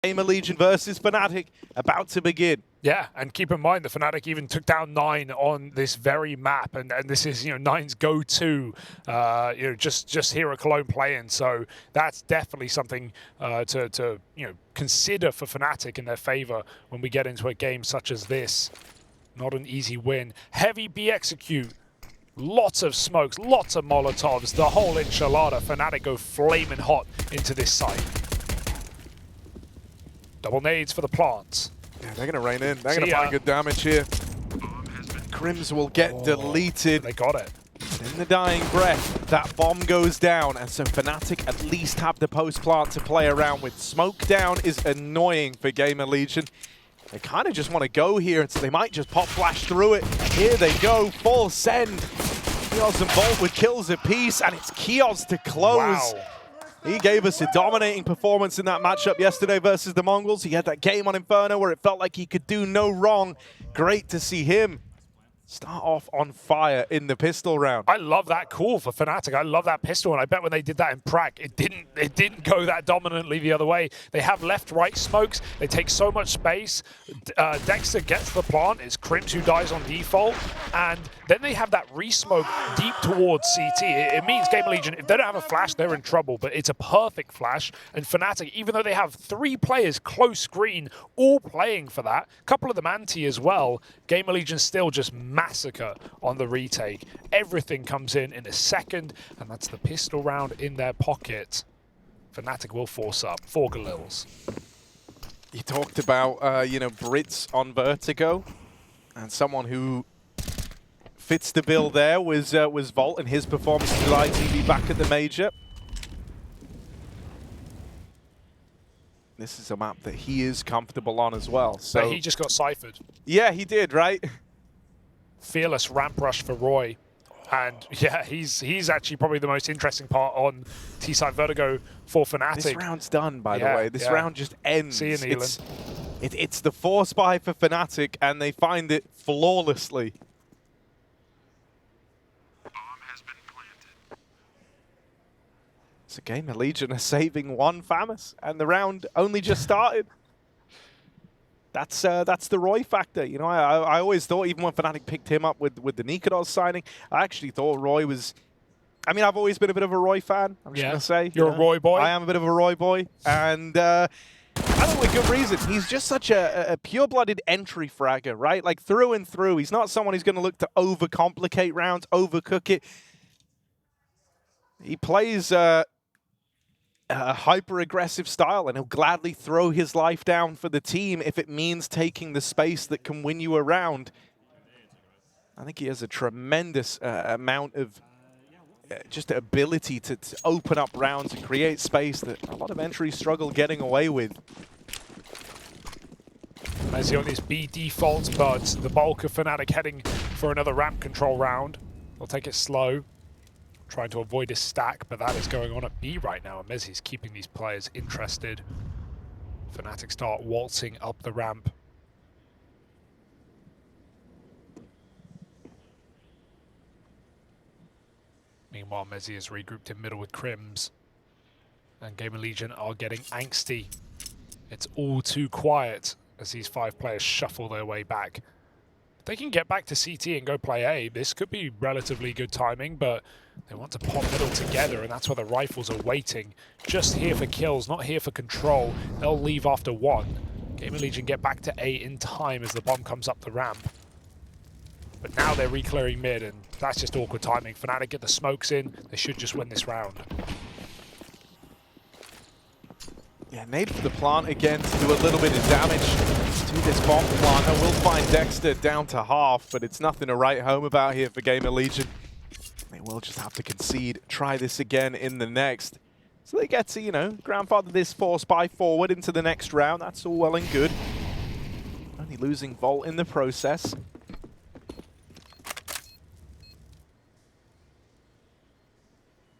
GamerLegion versus fnatic about to begin. Yeah, and keep in mind the fnatic even took down 9 on this very map, and this is 9's go-to, just here at Cologne playing. So that's definitely something to consider for fnatic in their favor when we get into a game such as this. Not an easy win. Heavy B execute. Lots of smokes, lots of Molotovs, the whole enchilada. fnatic go flaming hot into this site. Double nades for the plants. Yeah, they're going to rain in. They're going to find good damage here. Crims will get deleted. They got it. In the dying breath, that bomb goes down, and so fnatic at least have the post plant to play around with. Smoke down is annoying for GamerLegion. They kind of just want to go here, so they might just pop flash through it. Here they go, full send. Kios and Volt with kills apiece, and it's Kios to close. Wow. He gave us a dominating performance in that matchup yesterday versus the Mongols. He had that game on Inferno where it felt like he could do no wrong. Great to see him start off on fire in the pistol round. I love that call for fnatic. I love that pistol, and I bet when they did that in Prague, it didn't go that dominantly the other way. They have left-right smokes. They take so much space. Dexter gets the plant. It's Crims who dies on default, and then they have that re-smoke deep towards CT. It means GamerLegion, if they don't have a flash, they're in trouble, but it's a perfect flash, and fnatic, even though they have 3 players close screen, all playing for that, a couple of them anti as well, GamerLegion still just massacre on the retake. Everything comes in a second, and that's the pistol round in their pocket. fnatic will force up 4 Galils. You talked about, Brits on Vertigo, and someone who fits the bill there was Volt and his performance with ITV back at the major. This is a map that he is comfortable on as well. So but he just got ciphered. Yeah, he did, right? Fearless ramp rush for Roy. And yeah, he's actually probably the most interesting part on T-side Vertigo for fnatic. This round's done, by the way. This round just ends. See you, Neelan. It's the force buy for fnatic, and they find it flawlessly. So GamerLegion are saving 1 FAMAS, and the round only just started. That's the Roy factor. I always thought, even when fnatic picked him up with the Nikodos signing, I actually thought Roy was... I mean, I've always been a bit of a Roy fan, I'm just going to say. You're a Roy boy? I am a bit of a Roy boy, and I think with good reason. He's just such a pure-blooded entry fragger, right? Like, through and through. He's not someone who's going to look to overcomplicate rounds, overcook it. He plays... a hyper-aggressive style, and he'll gladly throw his life down for the team if it means taking the space that can win you around. I think he has a tremendous amount of just ability to open up rounds and create space that a lot of entries struggle getting away with. As he on his B defaults, but the bulk of fnatic heading for another ramp control round. They'll take it slow. Trying to avoid a stack, but that is going on at B right now, and Mezzi's keeping these players interested. fnatic start waltzing up the ramp. Meanwhile, Mezzi is regrouped in middle with Crims, and GamerLegion are getting angsty. It's all too quiet as these 5 players shuffle their way back. If they can get back to CT and go play A, this could be relatively good timing, but they want to pop middle together, and that's where the rifles are waiting. Just here for kills, not here for control. They'll leave after 1. GamerLegion get back to A in time as the bomb comes up the ramp. But now they're re-clearing mid, and that's just awkward timing. fnatic get the smokes in. They should just win this round. Yeah, nade for the plant again to do a little bit of damage to this bomb plant. Now we'll find Dexter down to half, but it's nothing to write home about here for GamerLegion. They will just have to concede, try this again in the next. So they get to, grandfather this force buy forward into the next round. That's all well and good. Only losing Volt in the process.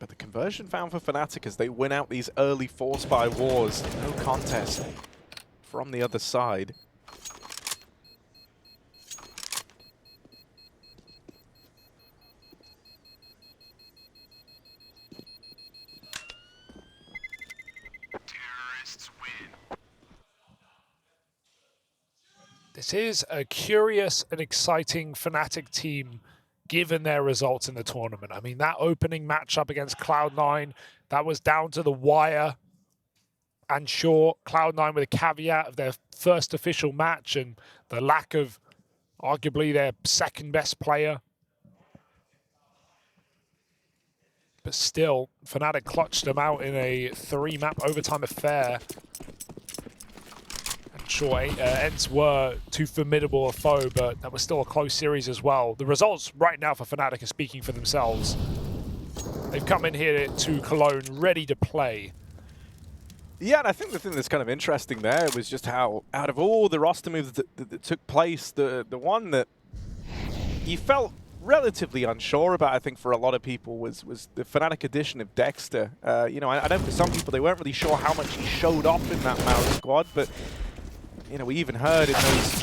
But the conversion found for fnatic as they win out these early force buy wars. No contest from the other side. This is a curious and exciting Fnatic team given their results in the tournament. I mean, that opening matchup against Cloud9, that was down to the wire. And sure, Cloud9 with a caveat of their first official match and the lack of arguably their second best player. But still, Fnatic clutched them out in a 3-map overtime affair. And sure, Ents were too formidable a foe, but that was still a close series as well. The results right now for Fnatic are speaking for themselves. They've come in here to Cologne ready to play. Yeah, and I think the thing that's kind of interesting there was just how, out of all the roster moves that took place, the one that you felt relatively unsure about, I think, for a lot of people was the Fnatic addition of Dexter. You know, I know for some people they weren't really sure how much he showed off in that Mouse squad, but you know, we even heard in those...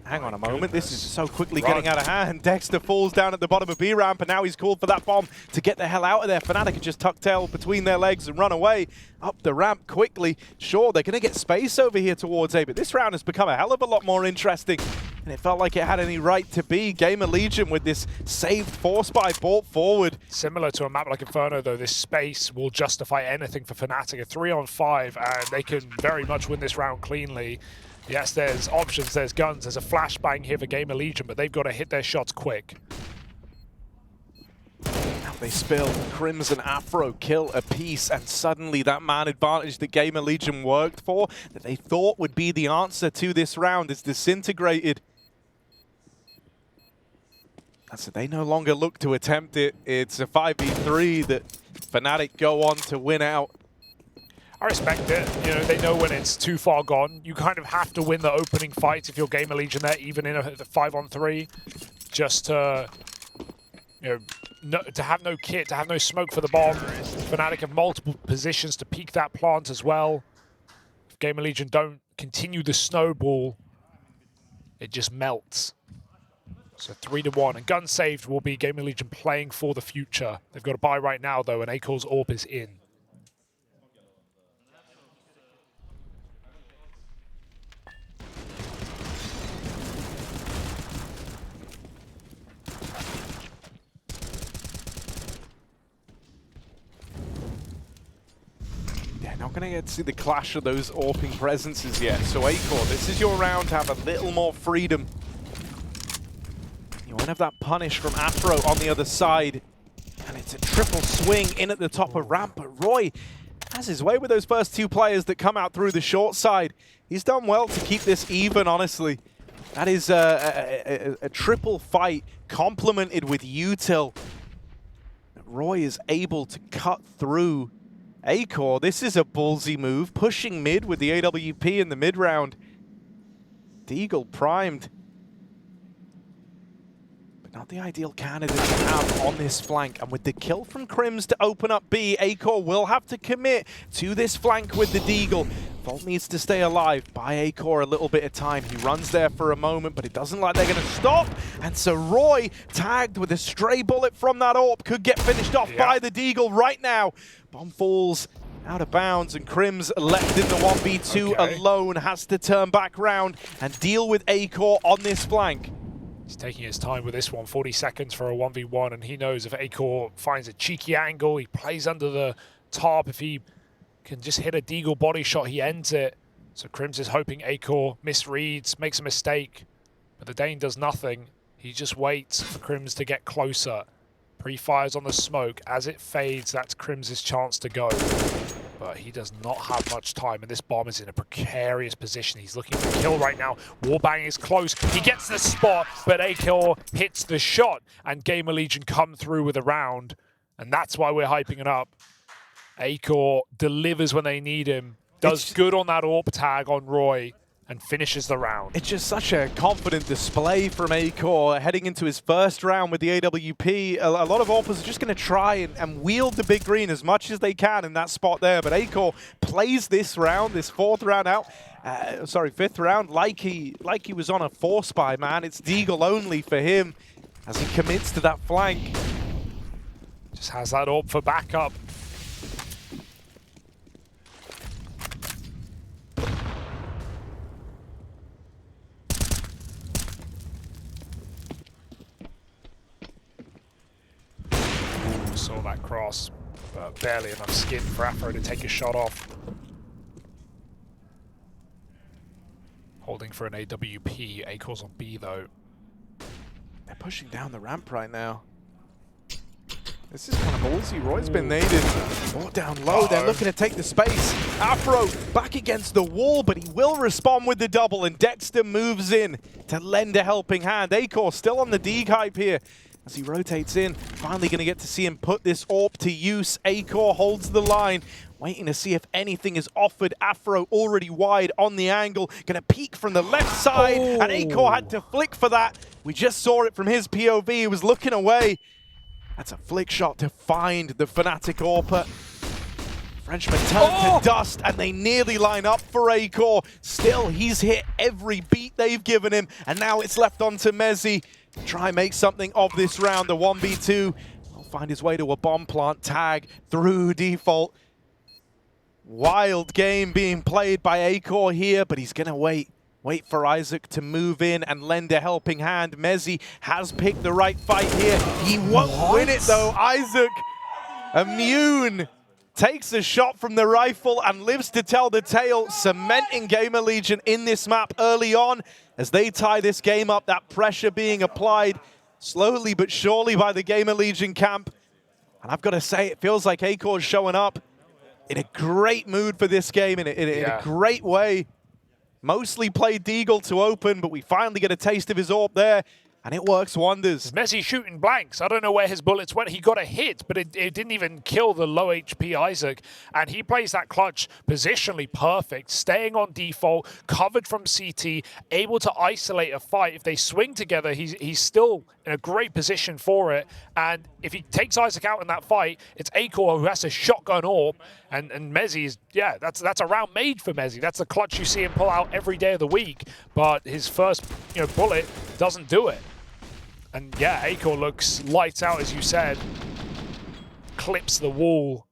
Hang on a moment. This is so quickly getting out of hand. Dexter falls down at the bottom of B ramp, and now he's called for that bomb to get the hell out of there. Fnatic can just tuck tail between their legs and run away up the ramp quickly. Sure, they're going to get space over here towards A, but this round has become a hell of a lot more interesting, and it felt like it had any right to be. GamerLegion with this saved force buy brought forward. Similar to a map like Inferno, though, this space will justify anything for Fnatic. A 3-on-5, and they can very much win this round cleanly. Yes, there's options, there's guns, there's a flashbang here for GamerLegion, but they've got to hit their shots quick. Now they spill. Crimson Afro kill a piece, and suddenly that man advantage that GamerLegion worked for, that they thought would be the answer to this round, is disintegrated. And so they no longer look to attempt it. It's a 5v3 that Fnatic go on to win out. I respect it. You know, they know when it's too far gone. You kind of have to win the opening fights if you're GamerLegion there, even in a 5-on-3, just to, you know, to have no kit, to have no smoke for the bomb. Fnatic have multiple positions to peek that plant as well. If GamerLegion don't continue the snowball, it just melts. So 3-1, and gun saved will be GamerLegion playing for the future. They've got to buy right now, though, and Akor's AWP is in. Not going to get to see the clash of those AWPing presences yet. So Akor, this is your round to have a little more freedom. You won't have that punish from Afro on the other side. And it's a triple swing in at the top of ramp. But Roy has his way with those first two players that come out through the short side. He's done well to keep this even, honestly. That is a triple fight complemented with util. Roy is able to cut through Akor. This is a ballsy move, pushing mid with the AWP in the mid round. Deagle primed, but not the ideal candidate to have on this flank. And with the kill from Crims to open up B, Akor will have to commit to this flank with the Deagle. Volt needs to stay alive. Buy Akor a little bit of time. He runs there for a moment, but it doesn't look like they're going to stop. And so Roy, tagged with a stray bullet from that AWP, could get finished off by the Deagle right now. Bomb falls out of bounds, and Crims left in the 1v2 alone, has to turn back round and deal with Akor on this flank. He's taking his time with this one, 40 seconds for a 1v1, and he knows if Akor finds a cheeky angle, he plays under the top. If he can just hit a Deagle body shot, he ends it. So Crims is hoping Akor misreads, makes a mistake, but the Dane does nothing. He just waits for Crims to get closer. Pre-fires on the smoke. As it fades, that's Crims' chance to go. But he does not have much time, and this bomb is in a precarious position. He's looking for kill right now. Wallbang is close. He gets the spot, but Akor hits the shot, and GamerLegion come through with a round, and that's why we're hyping it up. Akor delivers when they need him, does good on that AWP tag on Roy, and finishes the round. It's just such a confident display from Akor heading into his first round with the AWP. A lot of AWPers are just going to try and wield the big green as much as they can in that spot there, but Akor plays this round, this fifth round, like he was on a force buy, man. It's Deagle only for him as he commits to that flank. Just has that AWP for backup. saw that cross, but barely enough skin for Afro to take a shot off. Holding for an AWP. Acor's on B though. They're pushing down the ramp right now. This is kind of ballsy. Roy's been naded. Brought down low. They're looking to take the space. Afro back against the wall, but he will respond with the double, and Dexter moves in to lend a helping hand. Acor still on the Deeg hype here as he rotates in. Finally going to get to see him put this AWP to use. Acor holds the line, waiting to see if anything is offered. Afro already wide on the angle. Going to peek from the left side, and Acor had to flick for that. We just saw it from his POV. He was looking away. That's a flick shot to find the fnatic AWP. Frenchman turned to dust, and they nearly line up for Acor. Still, he's hit every beat they've given him, and now it's left on to Mezzi to try and make something of this round. The 1v2 will find his way to a bomb plant tag through default. Wild game being played by Acor here, but he's going to wait for Isaac to move in and lend a helping hand. Mezzi has picked the right fight here. He won't win it though. Isaac, immune, takes a shot from the rifle and lives to tell the tale, cementing GamerLegion in this map early on as they tie this game up. That pressure being applied slowly but surely by the GamerLegion camp. And I've got to say, it feels like Acor's showing up in a great mood for this game, in a great way. Mostly played Deagle to open, but we finally get a taste of his AWP there, and it works wonders. Messi shooting blanks. I don't know where his bullets went. He got a hit, but it didn't even kill the low HP Isaac. And he plays that clutch positionally perfect, staying on default, covered from CT, able to isolate a fight. If they swing together, he's still in a great position for it. And if he takes Isaac out in that fight, it's Acor who has to shotgun AWP. And Mezzi is, yeah, that's a round made for Mezzi. That's the clutch you see him pull out every day of the week. But his first bullet doesn't do it. And yeah, Acor looks lights out, as you said. Clips the wall.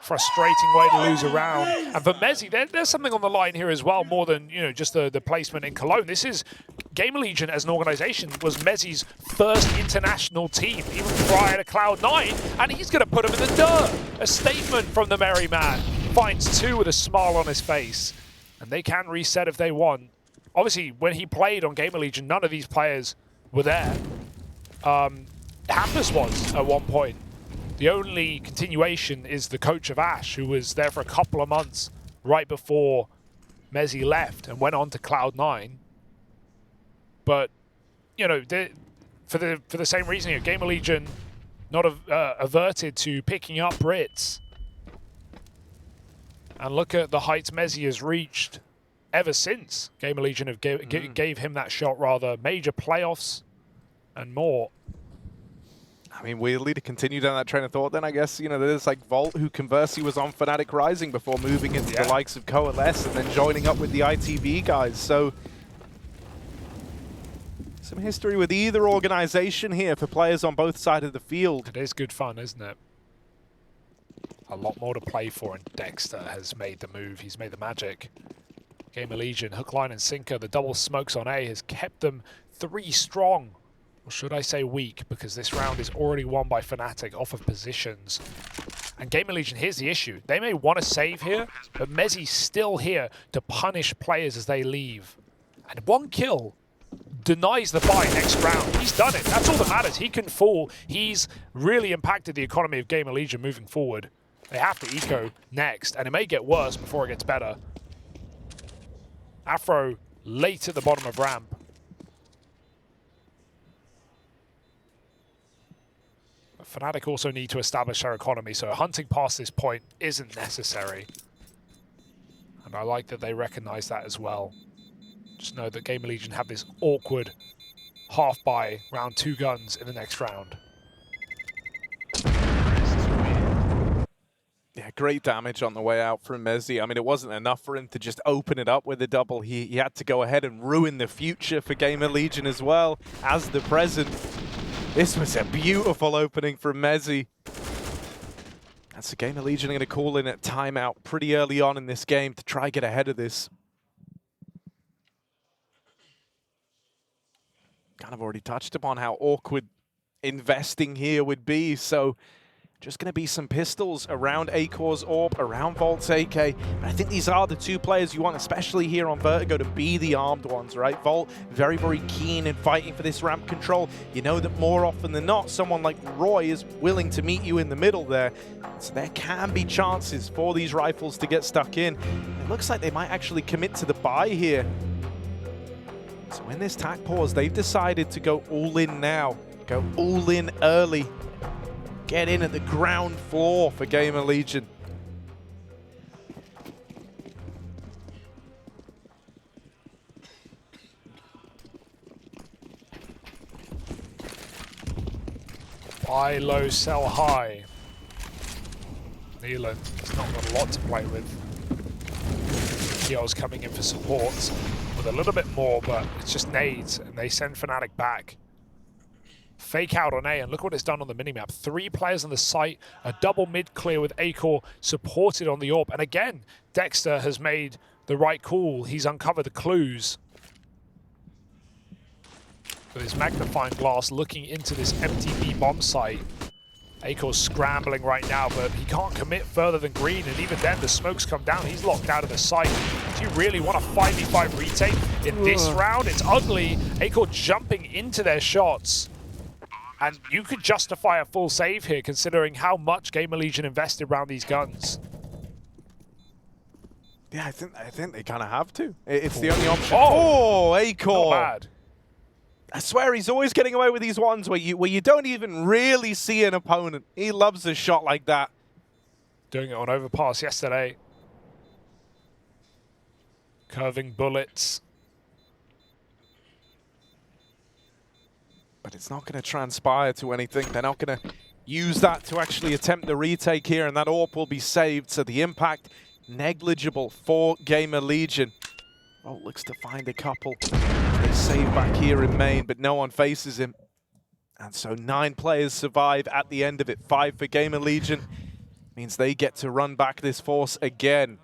Frustrating way to lose a round. And for Mezzi, there's something on the line here as well, more than just the placement in Cologne. This is GamerLegion as an organization was Mezzi's first international team, even prior to Cloud9, and he's going to put him in the dirt. A statement from the merry man. Finds two with a smile on his face, and they can reset if they want. Obviously, when he played on GamerLegion, none of these players were there. Hampus was at one point. The only continuation is the coach of Ash, who was there for a couple of months right before Mezzi left and went on to Cloud9. But, for the same reason here, GamerLegion not averted to picking up Brits. And look at the heights Mezzi has reached ever since GamerLegion have gave him that shot, rather. Major playoffs and more. I mean, weirdly, to continue down that train of thought, then I guess, there's like Volt, who conversely was on fnatic Rising before moving into the likes of Coalesce and then joining up with the ITV guys. So, some history with either organization here for players on both sides of the field. It is good fun, isn't it? A lot more to play for, and Dexter has made the move. He's made the magic. GamerLegion, hook, line, and sinker. The double smokes on A has kept them 3 strong. Or should I say weak, because this round is already won by fnatic off of positions. And GamerLegion, here's the issue. They may want to save here, but Mezzi's still here to punish players as they leave. And 1 kill denies the buy next round. He's done it. That's all that matters. He can fall. He's really impacted the economy of GamerLegion moving forward. They have to eco next, and it may get worse before it gets better. Afro late at the bottom of ramp. fnatic also need to establish their economy, so hunting past this point isn't necessary. And I like that they recognize that as well. Just know that GamerLegion have this awkward half buy round 2 guns in the next round. Yeah, great damage on the way out from Mezzi. I mean, it wasn't enough for him to just open it up with a double. He had to go ahead and ruin the future for GamerLegion as well as the present. This was a beautiful opening from Mezzi. That's the GamerLegion going to call in a timeout pretty early on in this game to try get ahead of this. Kind of already touched upon how awkward investing here would be, so just going to be some pistols around Acor's AWP, around Volt's AK. But I think these are the two players you want, especially here on Vertigo, to be the armed ones, right? Volt, very, very keen in fighting for this ramp control. You know that more often than not, someone like Roy is willing to meet you in the middle there. So there can be chances for these rifles to get stuck in. It looks like they might actually commit to the buy here. So in this tac pause, they've decided to go all in now. Go all in early. Get in at the ground floor for GamerLegion. Buy low, sell high. Nealon has not got a lot to play with. Keo's coming in for support with a little bit more, but it's just nades, and they send fnatic back. Fake out on A, and look what it's done on the minimap. 3 players on the site, a double mid clear with Acor supported on the AWP. And again, Dexter has made the right call. He's uncovered the clues. With his magnifying glass looking into this empty B bomb site. Acor's scrambling right now, but he can't commit further than green, and even then the smokes come down. He's locked out of the site. Do you really want a 5v5 retake in this round? It's ugly. Acor jumping into their shots. And you could justify a full save here, considering how much GamerLegion invested around these guns. Yeah, I think they kind of have to. It's the only option. Oh, Acor! Not bad. I swear he's always getting away with these ones where you don't even really see an opponent. He loves a shot like that. Doing it on overpass yesterday. Curving bullets. But it's not going to transpire to anything. They're not going to use that to actually attempt the retake here, and that AWP will be saved. So the impact, negligible for GamerLegion. Volt looks to find a couple. They save back here in main, but no one faces him. And so 9 players survive at the end of it. 5 for GamerLegion. Means they get to run back this force again.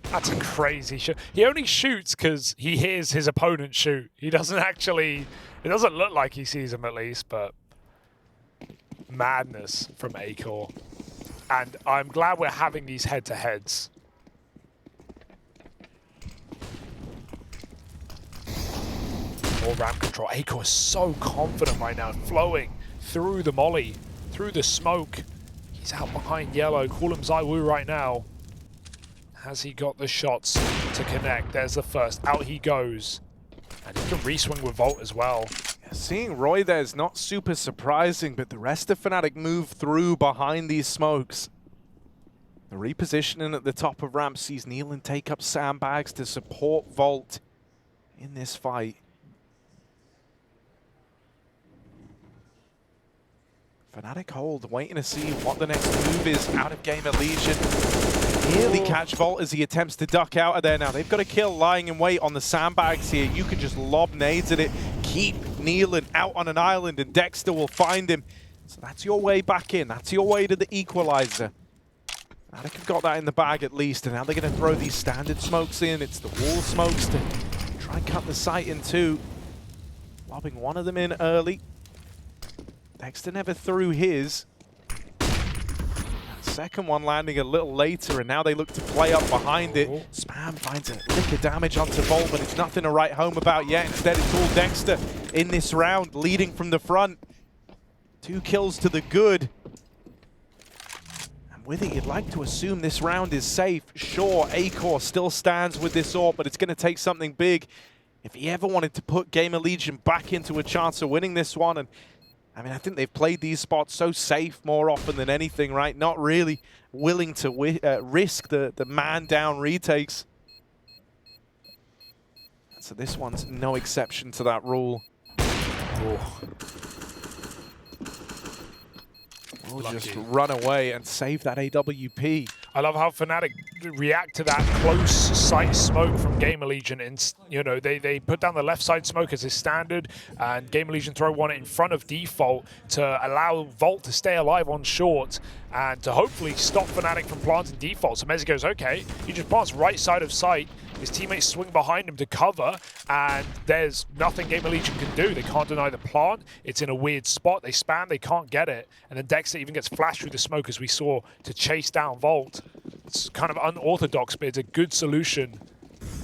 That's a crazy shot. He only shoots because he hears his opponent shoot. He doesn't actually, it doesn't look like he sees him at least, but madness from Acor. And I'm glad we're having these head-to-heads. More ramp control. Acor is so confident right now, flowing through the molly, through the smoke. He's out behind yellow. Call him Zaiwu right now. Has he got the shots to connect? There's the first. Out he goes. And he can re-swing with Volt as well. Yeah, seeing Roy there is not super surprising, but the rest of fnatic move through behind these smokes. The repositioning at the top of ramp sees Nealon take up sandbags to support Volt in this fight. fnatic hold, waiting to see what the next move is out of GamerLegion. Nearly catch Volt as he attempts to duck out of there now. They've got a kill lying in wait on the sandbags here. You can just lob nades at it, keep Nealon out on an island, and Dexter will find him. So that's your way back in. That's your way to the equalizer. fnatic have got that in the bag at least, and now they're going to throw these standard smokes in. It's the wall smokes to try and cut the site in two. Lobbing one of them in early. Dexter never threw his. Second one landing a little later, and now they look to play up behind it. Spam finds a lick of damage onto Volt, but it's nothing to write home about yet. Instead, it's all Dexter in this round, leading from the front. 2 kills to the good. And with it, you'd like to assume this round is safe. Sure, Acor still stands with this AWP, but it's going to take something big if he ever wanted to put GamerLegion back into a chance of winning this one. And I mean, I think they've played these spots so safe more often than anything, right? Not really willing to risk the man-down retakes. So this one's no exception to that rule. We'll just run away and save that AWP. I love how fnatic react to that close sight smoke from GamerLegion. And, you know, they put down the left side smoke as his standard, and GamerLegion throw one in front of default to allow Volt to stay alive on short and to hopefully stop fnatic from planting default. So Mezzi goes, okay, he just plants right side of sight. His teammates swing behind him to cover, and there's nothing GamerLegion can do. They can't deny the plant. It's in a weird spot. They spam, they can't get it. And then Dexter even gets flashed through the smoke, as we saw, to chase down Volt. It's kind of unorthodox, but it's a good solution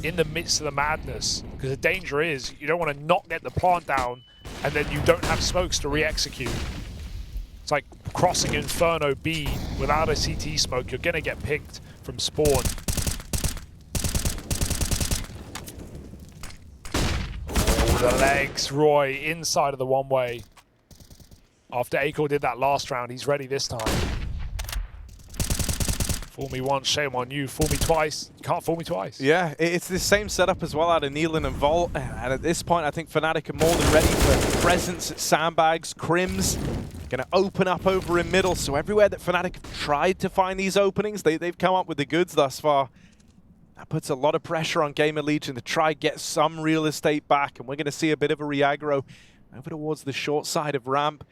in the midst of the madness. Because the danger is you don't want to not get the plant down, and then you don't have smokes to re-execute. It's like crossing Inferno B without a CT smoke. You're going to get picked from spawn. Oh, the legs. Roy inside of the one-way. After Acor did that last round, he's ready this time. Fool me once, shame on you. Fool me twice, you can't fool me twice. Yeah, it's the same setup as well out of Nealon and Volt. And at this point, I think fnatic are more than ready for presence at sandbags. Crims going to open up over in middle. So everywhere that fnatic have tried to find these openings, they've come up with the goods thus far. That puts a lot of pressure on GamerLegion to try get some real estate back. And we're going to see a bit of a re-aggro over towards the short side of ramp.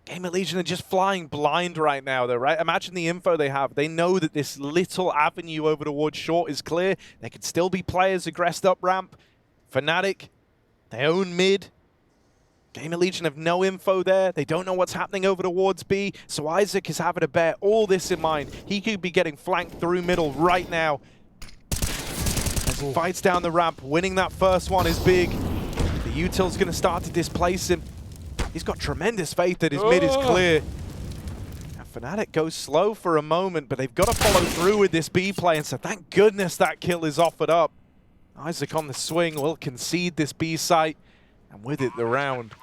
GamerLegion are just flying blind right now, though, right? Imagine the info they have. They know that this little avenue over towards short is clear. There could still be players aggressed up ramp. fnatic, they own mid. GamerLegion have no info there. They don't know what's happening over towards B. So Isaac is having to bear all this in mind. He could be getting flanked through middle right now. As he fights down the ramp, winning that first one is big. The util's going to start to displace him. He's got tremendous faith that his mid is clear. Now, fnatic goes slow for a moment, but they've got to follow through with this B play, and so thank goodness that kill is offered up. Isaac on the swing will concede this B site, and with it, the round.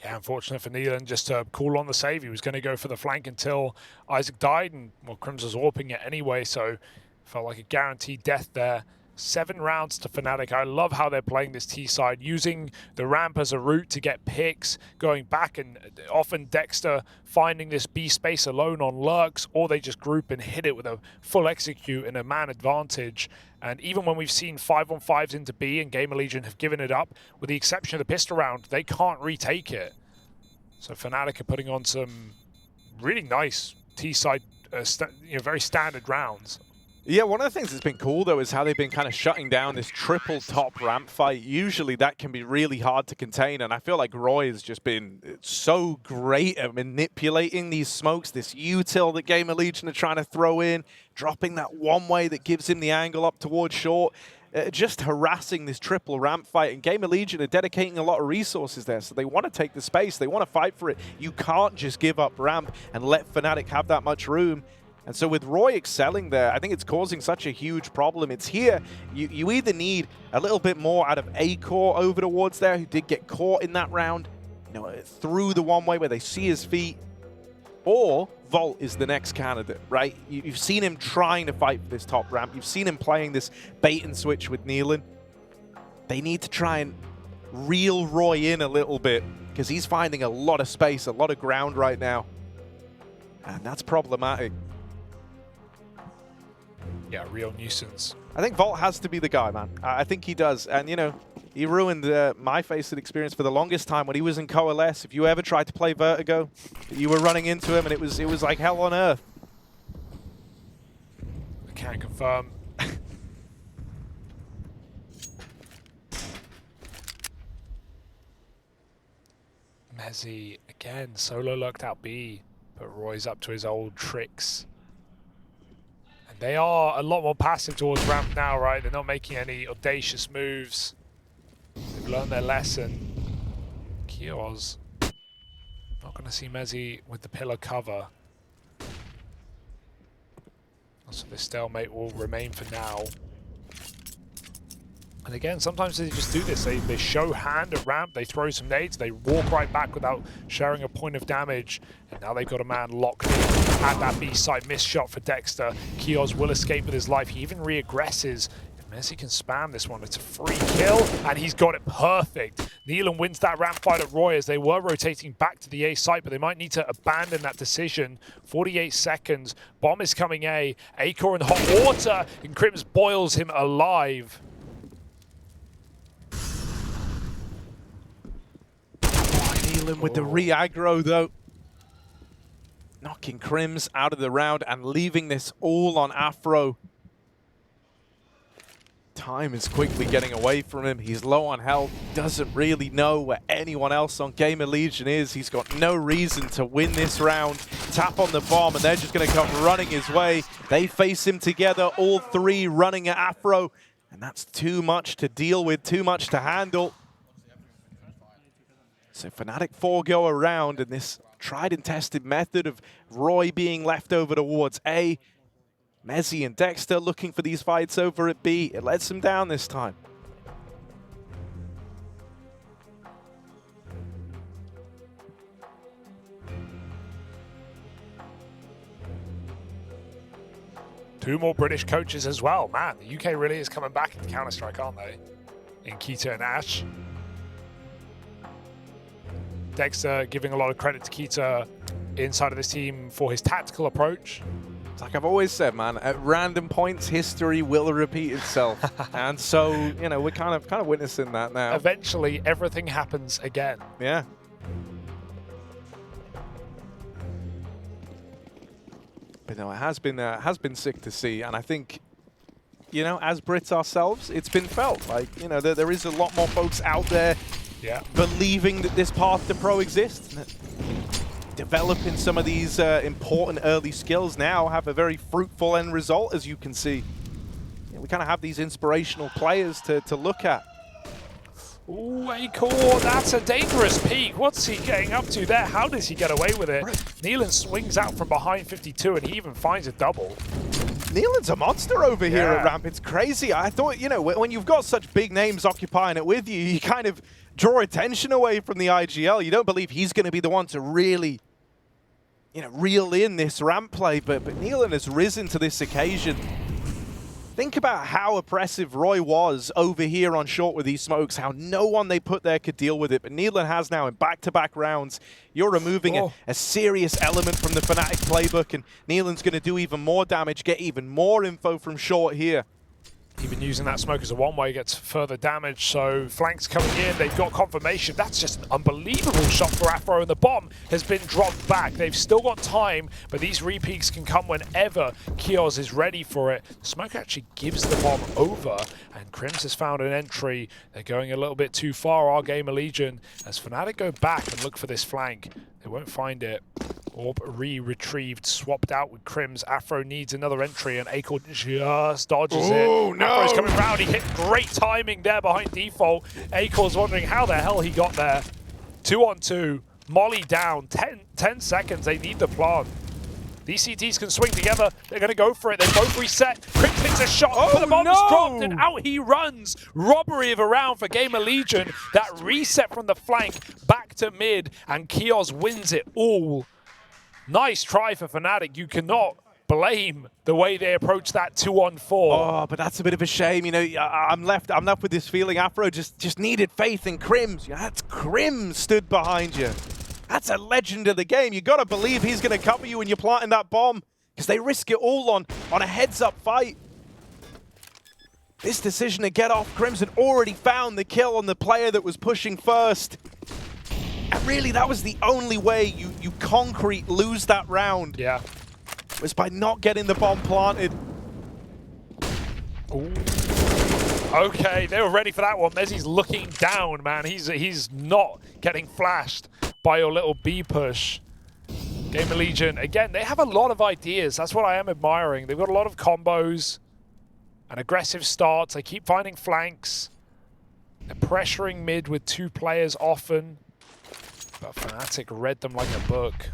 Yeah, unfortunate for Nealon just to call on the save. He was going to go for the flank until Isaac died, and well, Crims was warping it anyway, so felt like a guaranteed death there. 7 rounds to fnatic. I love how they're playing this T side, using the ramp as a route to get picks, going back, and often Dexter finding this B space alone on lurks, or they just group and hit it with a full execute and a man advantage. And even when we've seen 5-on-5s into B and GamerLegion have given it up, with the exception of the pistol round, they can't retake it. So fnatic are putting on some really nice T side, very standard rounds. Yeah, one of the things that's been cool, though, is how they've been kind of shutting down this triple top ramp fight. Usually that can be really hard to contain, and I feel like Roy has just been so great at manipulating these smokes, this util that GamerLegion are trying to throw in, dropping that one way that gives him the angle up towards short, just harassing this triple ramp fight. And GamerLegion are dedicating a lot of resources there, so they want to take the space, they want to fight for it. You can't just give up ramp and let fnatic have that much room. And so with Roy excelling there, I think it's causing such a huge problem. It's here. You either need a little bit more out of Acor over towards there, who did get caught in that round, through the one way where they see his feet, or Volt is the next candidate, right? You've seen him trying to fight for this top ramp. You've seen him playing this bait and switch with Nealon. They need to try and reel Roy in a little bit, because he's finding a lot of space, a lot of ground right now. And that's problematic. Yeah, real nuisance. I think Volt has to be the guy, man. I think he does. And, he ruined my Faceit experience for the longest time when he was in Coalesce. If you ever tried to play Vertigo, you were running into him, and it was like hell on earth. I can't confirm. Mezzy, again, solo lurked out B, but Roy's up to his old tricks. They are a lot more passive towards ramp now, right? They're not making any audacious moves. They've learned their lesson. Kioz. Not going to see Mezzy with the pillar cover. So this stalemate will remain for now. And again, sometimes they just do this. They show hand at ramp, they throw some nades, they walk right back without sharing a point of damage. And now they've got a man locked in at that B side. Missed shot for Dexter. Kioz will escape with his life. He even re-aggresses. If Messi can spam this one, it's a free kill, and he's got it perfect. Nealon wins that ramp fight at Roy as they were rotating back to the A site, but they might need to abandon that decision. 48 seconds. Bomb is coming A. Acor in hot water, and Crims boils him alive. With the re-aggro, though, knocking Crims out of the round and leaving this all on Afro. Time is quickly getting away from him. He's low on health, doesn't really know where anyone else on GamerLegion is. He's got no reason to win this round. Tap on the bomb, and they're just going to come running his way. They face him together, all three running at Afro, and that's too much to deal with, too much to handle. So fnatic 4 go around, and this tried and tested method of Roy being left over towards A. Mezzy and Dexter looking for these fights over at B. It lets them down this time. Two more British coaches as well. Man, the UK really is coming back into Counter-Strike, aren't they? In Keita and Ash. Dexter giving a lot of credit to Keita inside of this team for his tactical approach. Like I've always said, man, at random points, history will repeat itself. And so, you know, we're kind of witnessing that now. Eventually, everything happens again. Yeah. But no, it has been sick to see. And I think, you know, as Brits ourselves, it's been felt. Like, you know, there is a lot more folks out there believing that this path to pro exists. Developing some of these important early skills now have a very fruitful end result, as you can see. Yeah, we kind of have these inspirational players to look at. Ooh, Acorn, that's a dangerous peek. What's he getting up to there? How does he get away with it? Nealon swings out from behind 52, and he even finds a double. Nealon's a monster over here at Ramp. It's crazy. I thought, you know, when you've got such big names occupying it with you, you kind of draw attention away from the IGL. You don't believe he's going to be the one to really, you know, reel in this Ramp play, but Nealon has risen to this occasion. Think about how oppressive Roy was over here on short with these smokes, how no one they put there could deal with it. But Nealon has now in back-to-back rounds. You're removing a serious element from the fnatic playbook, and Nealon's going to do even more damage, get even more info from short here. Even using that smoke as a one-way gets further damage, so flanks coming in, they've got confirmation. That's just an unbelievable shot for Afro, and the bomb has been dropped back. They've still got time, but these repeats can come whenever Kios is ready for it. The smoke actually gives the bomb over, and Crims has found an entry. They're going a little bit too far, our Gamerlegion, as fnatic go back and look for this flank. They won't find it. Orb retrieved, swapped out with Crims. Afro needs another entry, and Acorn just dodges it. No. Afro's coming round. He hit great timing there behind default. Acorn's wondering how the hell he got there. 2-on-2. Molly down. 10 seconds. They need the plant. These CTs can swing together. They're going to go for it. They both reset. Crims hits a shot, but the bomb's dropped, and out he runs. Robbery of a round for GamerLegion. That reset from the flank back to mid, and Kios wins it all. Nice try for fnatic. You cannot blame the way they approach that 2-on-4. Oh, but that's a bit of a shame. You know, I'm left with this feeling Afro just needed faith in Crims. That's Crims stood behind you. That's a legend of the game. You got to believe he's going to cover you when you're planting that bomb, because they risk it all on a heads-up fight. This decision to get off, Crims had already found the kill on the player that was pushing first. And really, that was the only way you concrete lose that round. Yeah. Was by not getting the bomb planted. Ooh. Okay, they were ready for that one. Mezzy's looking down, man. He's not getting flashed by your little B push. GamerLegion, again, they have a lot of ideas. That's what I am admiring. They've got a lot of combos and aggressive starts. They keep finding flanks. They're pressuring mid with 2 players often. But fnatic read them like a book.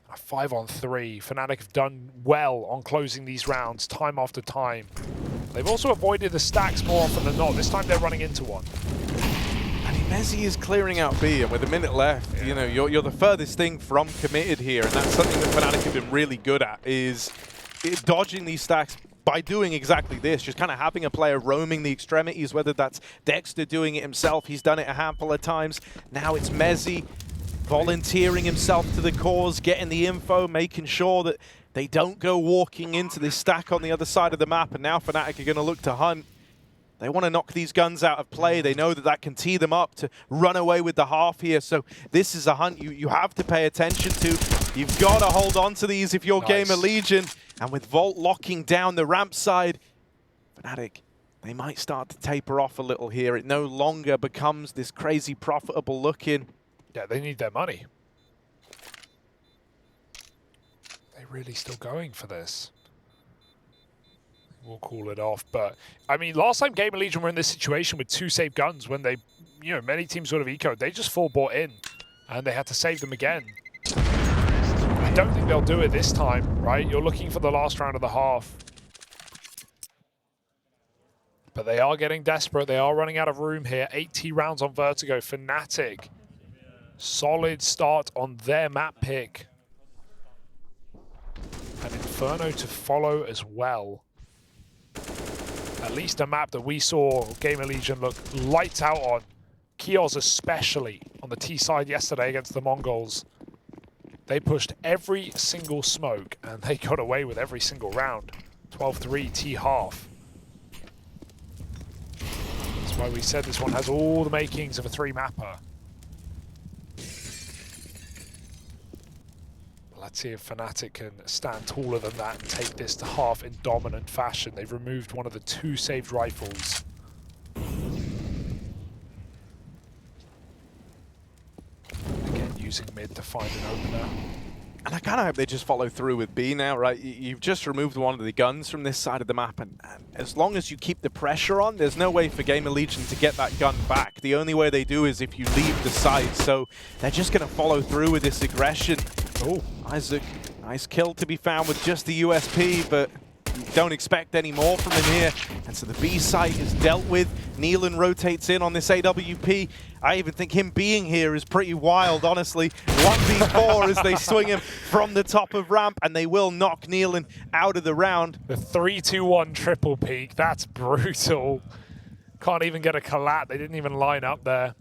A 5-on-3. fnatic have done well on closing these rounds time after time. They've also avoided the stacks more often than not. This time they're running into one. I mean, Mezzy is clearing out B, and with a minute left, you know, you're the furthest thing from committed here, and that's something that fnatic have been really good at, is dodging these stacks by doing exactly this, just kind of having a player roaming the extremities, whether that's Dexter doing it himself. He's done it a handful of times. Now it's Mezzy volunteering himself to the cause, getting the info, making sure that they don't go walking into this stack on the other side of the map, and now fnatic are going to look to hunt. They want to knock these guns out of play. They know that that can tee them up to run away with the half here. So this is a hunt you have to pay attention to. You've got to hold on to these if you're GamerLegion. And with Volt locking down the ramp side, Fnatic, they might start to taper off a little here. It no longer becomes this crazy profitable looking. Yeah, they need their money. They're really still going for this. We'll call it off, but I mean, last time GamerLegion were in this situation with 2 saved guns when they, many teams sort of ecoed, they just full bought in and they had to save them again. I don't think they'll do it this time, right? You're looking for the last round of the half. But they are getting desperate. They are running out of room here. 80 rounds on Vertigo. fnatic, solid start on their map pick. And Inferno to follow as well. At least a map that we saw GamerLegion look lights out on. Kios especially on the T side yesterday against the Mongols. They pushed every single smoke and they got away with every single round. 12-3 T half. That's why we said this one has all the makings of a 3-mapper. Let's see if fnatic can stand taller than that and take this to half in dominant fashion. They've removed one of the 2 saved rifles. Again, using mid to find an opener. And I kind of hope they just follow through with B now, right? You've just removed one of the guns from this side of the map, and as long as you keep the pressure on, there's no way for GamerLegion to get that gun back. The only way they do is if you leave the site, so they're just going to follow through with this aggression. Oh, Isaac, nice kill to be found with just the USP, but don't expect any more from him here. And so the B site is dealt with. Nealon rotates in on this AWP. I even think him being here is pretty wild, honestly. 1v4 as they swing him from the top of ramp, and they will knock Nealon out of the round. The 3-2-1 triple peak, that's brutal. Can't even get a collat. They didn't even line up there.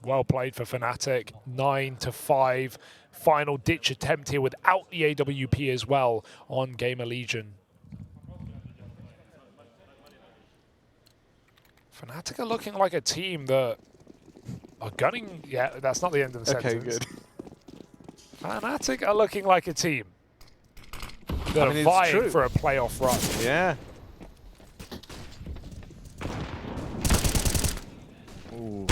Well played for fnatic. 9-5. Final ditch attempt here without the AWP as well on GamerLegion. fnatic are looking like a team that are gunning. Yeah, that's not the end of the sentence. Okay, good. fnatic are looking like a team that are vying for a playoff run. Yeah. Ooh.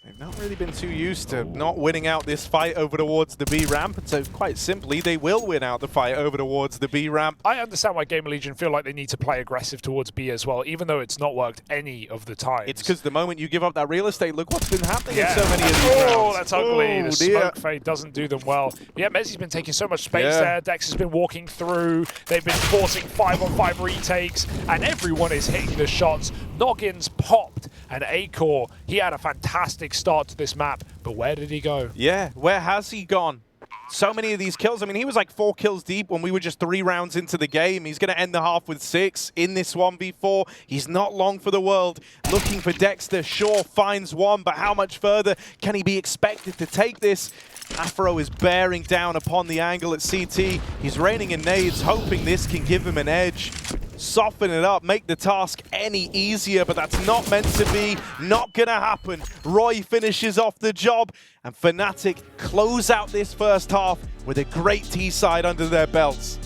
They've not really been too used to not winning out this fight over towards the B ramp, and so quite simply, they will win out the fight over towards the B ramp. I understand why GamerLegion feel like they need to play aggressive towards B as well, even though it's not worked any of the time. It's because the moment you give up that real estate, look what's been happening in so many of these rounds. Oh, that's ugly. The smoke fade doesn't do them well. Yeah, Mezzi's been taking so much space there. Dex has been walking through. They've been forcing 5-on-5 retakes, and everyone is hitting the shots. Noggins popped, and Acor, he had a fantastic start to this map, but where did he go? Yeah, where has he gone? So many of these kills. I mean, he was like 4 kills deep when we were just 3 rounds into the game. He's going to end the half with 6 in this 1v4. He's not long for the world. Looking for Dexter. Sure, finds one, but how much further can he be expected to take this? Afro is bearing down upon the angle at CT. He's raining in nades, hoping this can give him an edge. Soften it up, make the task any easier, but that's not meant to be, not gonna happen. Roy finishes off the job, and fnatic close out this first half with a great T-side under their belts.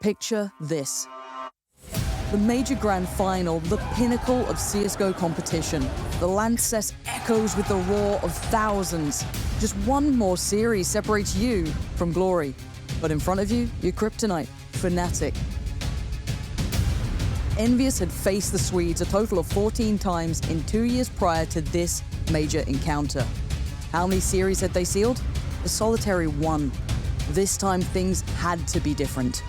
Picture this. The major grand final, the pinnacle of CSGO competition. The Lancess echoes with the roar of thousands. Just one more series separates you from glory. But in front of you, your kryptonite, fnatic. Envious had faced the Swedes a total of 14 times in 2 years prior to this major encounter. How many series had they sealed? A solitary one. This time things had to be different.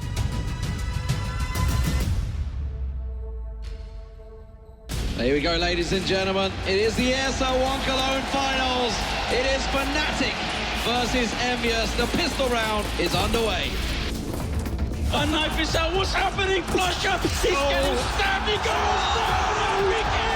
Here we go, ladies and gentlemen. It is the IEM Cologne finals. It is fnatic versus Envious. The pistol round is underway. A knife is out. What's happening? Flusher. He's getting stabbed. He goes down. MBK.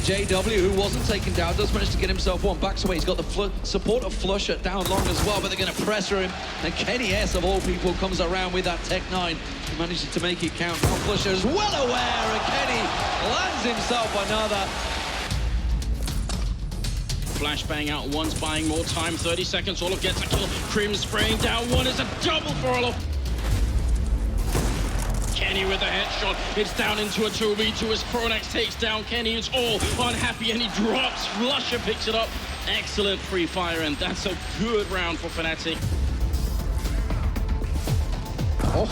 JW, who wasn't taken down, does manage to get himself one. Backs away. He's got the support of Flusher down long as well, but they're going to pressure him. And Kenny S, of all people, comes around with that Tech 9. He manages to make it count. Now Flusher is well aware, and Kenny lands himself another. Flashbang out once, buying more time. 30 seconds. Olof gets a kill. Krim spraying down one. Is a double for Olof. Kenny with a headshot. It's down into a 2v2 as Pronax takes down Kenny. It's all unhappy and he drops. Flusher picks it up. Excellent free fire, and that's a good round for fnatic. Oh,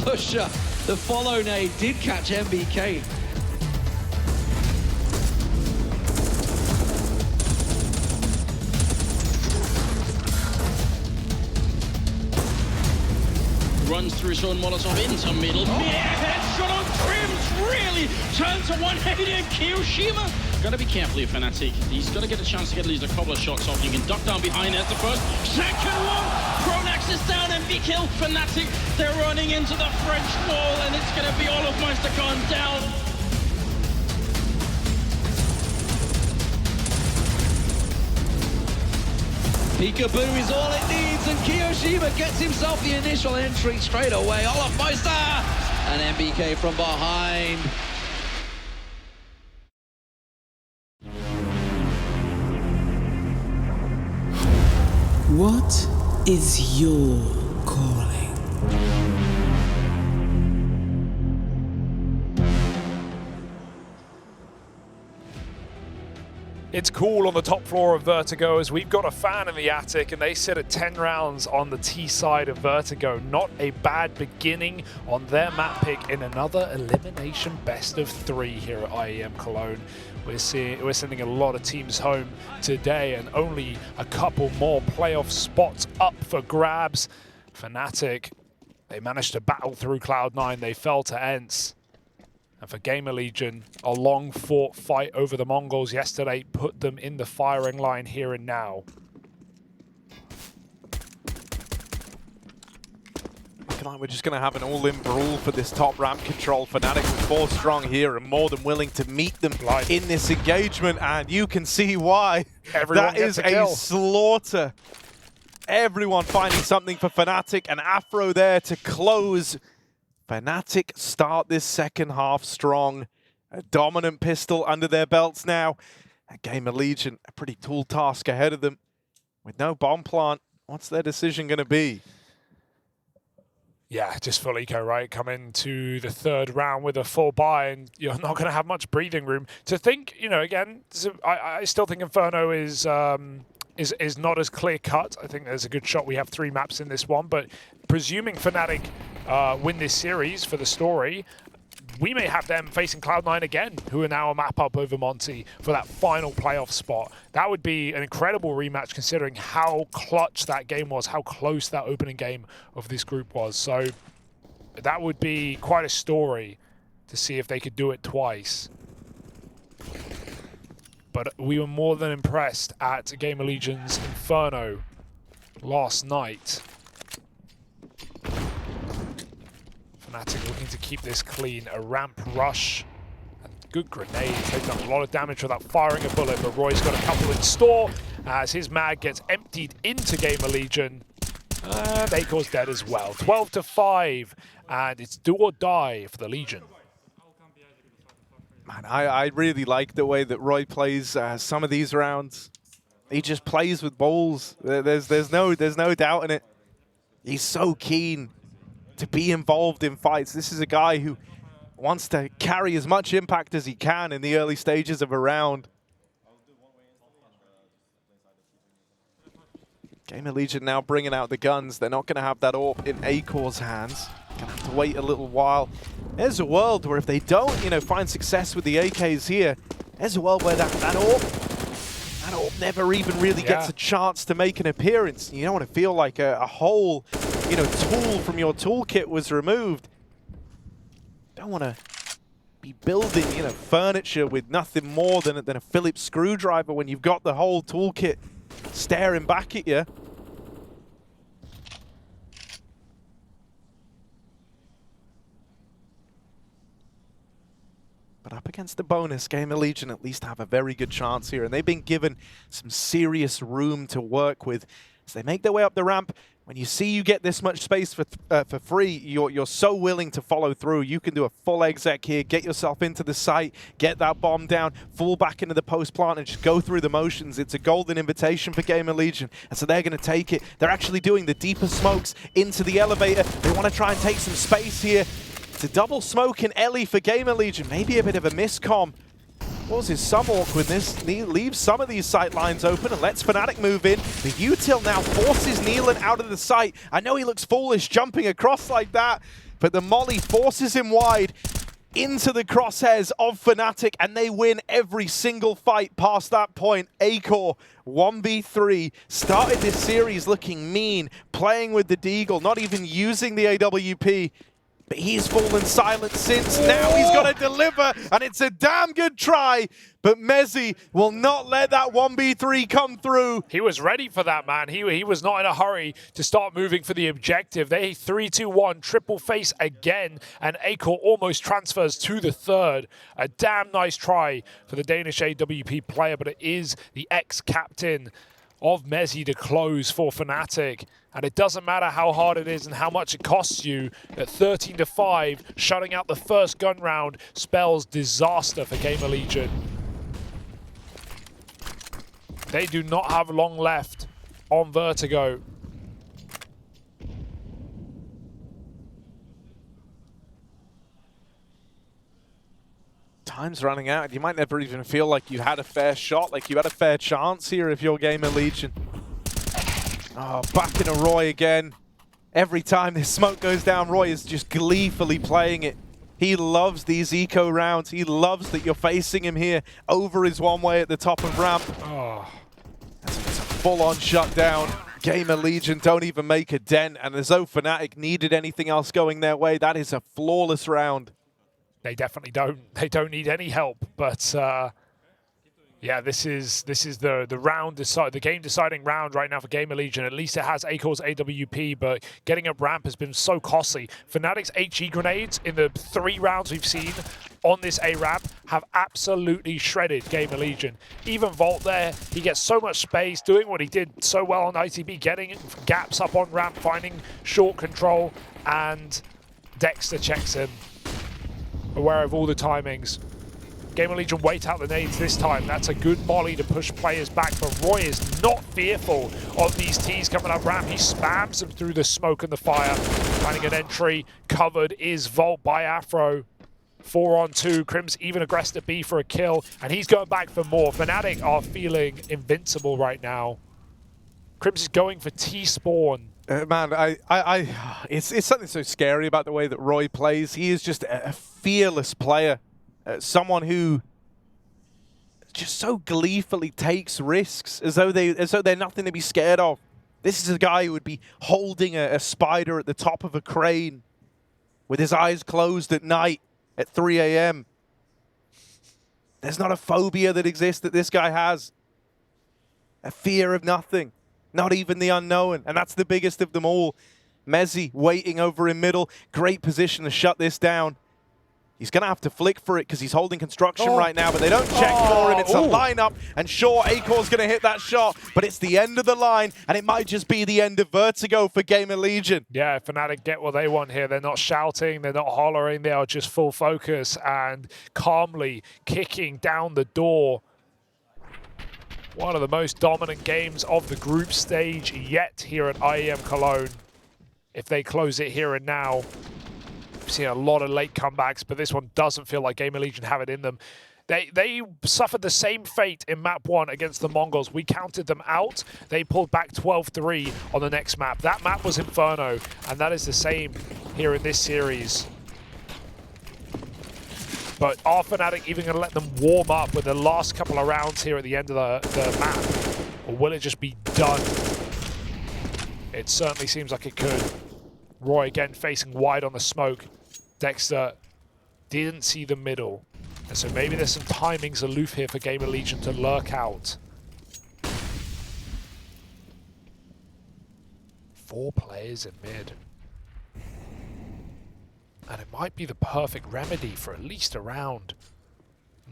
Flusher, the follow nade did catch MBK. Runs through his own Molotov into middle. Headshot on Crims really turns to 180 and Kiyoshima. Gotta be careful here, fnatic. He's gotta get a chance to get at least a couple of shots off. You can duck down behind. There's the first. Second one. Pronax is down and be killed. fnatic, they're running into the French wall, and it's gonna be all of Meister gone down. Peekaboo is all it needs, and Kiyoshima gets himself the initial entry straight away. Olaf Meister and MBK from behind. What is your calling? It's cool on the top floor of Vertigo as we've got a fan in the attic and they sit at 10 rounds on the T side of Vertigo. Not a bad beginning on their map pick in another elimination best of 3 here at IEM Cologne. We're sending a lot of teams home today and only a couple more playoff spots up for grabs. fnatic, they managed to battle through Cloud9. They fell to ENCE. And for GamerLegion, a long-fought fight over the Mongols yesterday put them in the firing line here and now. Looking like we're just going to have an all-in brawl for this top ramp control. fnatic with 4 strong here and more than willing to meet them in this engagement. And you can see why. Everyone that is a slaughter. Everyone finding something for fnatic, and Afro there to close. fnatic start this second half strong. A dominant pistol under their belts now. And GamerLegion, a pretty tall task ahead of them. With no bomb plant, what's their decision going to be? Yeah, just full eco, right? Come into the 3rd round with a full buy, and you're not going to have much breathing room to think. You know, again, I still think Inferno is not as clear cut. I think there's a good shot. We have 3 maps in this one, but presuming fnatic win this series for the story, we may have them facing Cloud9 again, who are now a map up over Monty for that final playoff spot. That would be an incredible rematch considering how clutch that game was, how close that opening game of this group was. So that would be quite a story to see if they could do it twice. But we were more than impressed at GamerLegion's Inferno last night. fnatic looking to keep this clean. A ramp rush and good grenade. They've done a lot of damage without firing a bullet, but Roy's got a couple in store as his mag gets emptied into GamerLegion. Akor's dead as well. 12-5, and it's do or die for the Legion. Man, I really like the way that Roy plays some of these rounds. He just plays with balls. There's no doubt in it. He's so keen to be involved in fights. This is a guy who wants to carry as much impact as he can in the early stages of a round. GamerLegion now bringing out the guns. They're not going to have that AWP in Acor's hands. Going to have to wait a little while. There's a world where if they don't, find success with the AKs here, there's a world where that AWP never even really gets a chance to make an appearance. You don't want to feel like a whole, tool from your toolkit was removed. Don't want to be building, furniture with nothing more than a Phillips screwdriver when you've got the whole toolkit staring back at you. But up against the bonus, GamerLegion at least have a very good chance here, and they've been given some serious room to work with as they make their way up the ramp. When you see you get this much space for free, you're so willing to follow through. You can do a full exec here, get yourself into the site, get that bomb down, fall back into the post plant, and just go through the motions. It's a golden invitation for GamerLegion, and so they're going to take it. They're actually doing the deeper smokes into the elevator. They want to try and take some space here. It's a double smoke in Ellie for GamerLegion. Maybe a bit of a miscomm. Causes some awkwardness. Leaves some of these sight lines open and lets fnatic move in. The util now forces Neelan out of the site. I know he looks foolish jumping across like that, but the molly forces him wide into the crosshairs of fnatic, and they win every single fight past that point. Acor 1v3 started this series looking mean, playing with the Deagle, not even using the AWP. But he's fallen silent since. Now he's got to deliver, and it's a damn good try. But Mezzi will not let that 1v3 come through. He was ready for that, man. He was not in a hurry to start moving for the objective. They 3-2-1, triple face again, and Acor almost transfers to the third. A damn nice try for the Danish AWP player, but it is the ex-captain of Mezzi to close for fnatic. And it doesn't matter how hard it is and how much it costs you. At 13-5, shutting out the first gun round spells disaster for GamerLegion. They do not have long left on Vertigo. Time's running out. You might never even feel like you had a fair shot, like you had a fair chance here if you're GamerLegion. Oh, back in a Roy again. Every time this smoke goes down, Roy is just gleefully playing it. He loves these eco rounds. He loves that you're facing him here over his one way at the top of ramp. Oh. It's a full-on shutdown. GamerLegion don't even make a dent, and as though fnatic needed anything else going their way, that is a flawless round. They definitely don't. They don't need any help, but yeah, this is the round the game deciding round right now for GamerLegion. At least it has Acor's AWP, but getting up ramp has been so costly. Fnatic's HE grenades in the 3 rounds we've seen on this A ramp have absolutely shredded GamerLegion. Even Volt there, he gets so much space, doing what he did so well on ITB, getting gaps up on ramp, finding short control, and Dexter checks him. Aware of all the timings. GamerLegion wait out the nades this time. That's a good molly to push players back, but Roy is not fearful of these T's coming up ramp. He spams them through the smoke and the fire. Finding an entry. Covered is Volt by Afro. 4-on-2. Crim's even aggressed at B for a kill, and he's going back for more. fnatic are feeling invincible right now. Crim's is going for T-spawn. Man, it's something so scary about the way that Roy plays. He is just a fearless player. Someone who just so gleefully takes risks as though they're nothing to be scared of. This is a guy who would be holding a spider at the top of a crane with his eyes closed at night at 3 a.m. There's not a phobia that exists that this guy has. A fear of nothing, not even the unknown, and that's the biggest of them all. Mezzi waiting over in middle, great position to shut this down. He's going to have to flick for it because he's holding construction right now, but they don't check for him. It's a lineup, and sure, Acor's going to hit that shot, but it's the end of the line, and it might just be the end of Vertigo for GamerLegion. Yeah, fnatic get what they want here. They're not shouting, they're not hollering, they are just full focus and calmly kicking down the door. One of the most dominant games of the group stage yet here at IEM Cologne. If they close it here and now, we've seen a lot of late comebacks, but this one doesn't feel like GamerLegion have it in them. They suffered the same fate in map 1 against the Mongols. We counted them out. They pulled back 12-3 on the next map. That map was Inferno, and that is the same here in this series. But are Fnatic even going to let them warm up with the last couple of rounds here at the end of the map? Or will it just be done? It certainly seems like it could. Roy again facing wide on the smoke. Dexter didn't see the middle. And so maybe there's some timings aloof here for GamerLegion to lurk out. 4 players in mid. And it might be the perfect remedy for at least a round.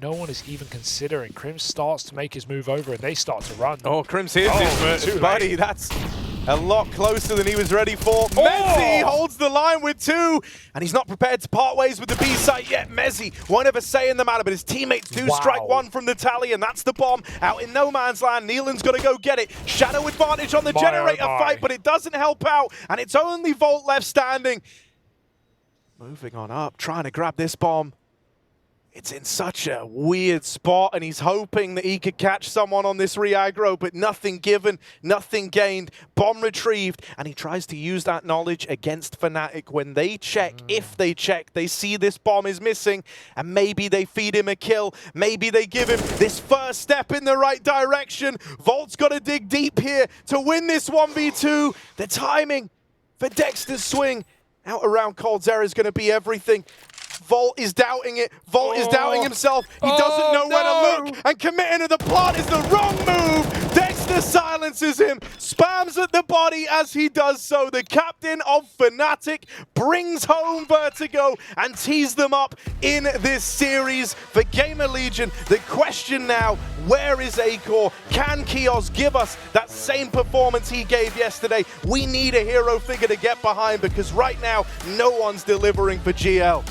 No one is even considering. Crim starts to make his move over and they start to run. Oh, Crim's here's his buddy. That's a lot closer than he was ready for. Oh! Mezzi holds the line with 2, and he's not prepared to part ways with the B site yet. Mezzi won't have a say in the matter, but his teammates do strike 1 from the tally, and that's the bomb out in no man's land. Neelan's got to go get it. Shadow advantage on the generator fight, but it doesn't help out, and it's only Volt left standing. Moving on up, trying to grab this bomb. It's in such a weird spot, and he's hoping that he could catch someone on this re-aggro, but nothing given, nothing gained. Bomb retrieved, and he tries to use that knowledge against Fnatic. When they check, if they check, they see this bomb is missing, and maybe they feed him a kill. Maybe they give him this first step in the right direction. Volt's got to dig deep here to win this 1v2. The timing for Dexter's swing out around Coldzera is going to be everything. Volt is doubting it. Volt is doubting himself. He doesn't know where to look. And committing to the plot is the wrong move. Dexter silences him, spams at the body as he does so. The captain of Fnatic brings home Vertigo and tees them up in this series. For GamerLegion, the question now, where is Acor? Can Kios give us that same performance he gave yesterday? We need a hero figure to get behind because right now, no one's delivering for GL.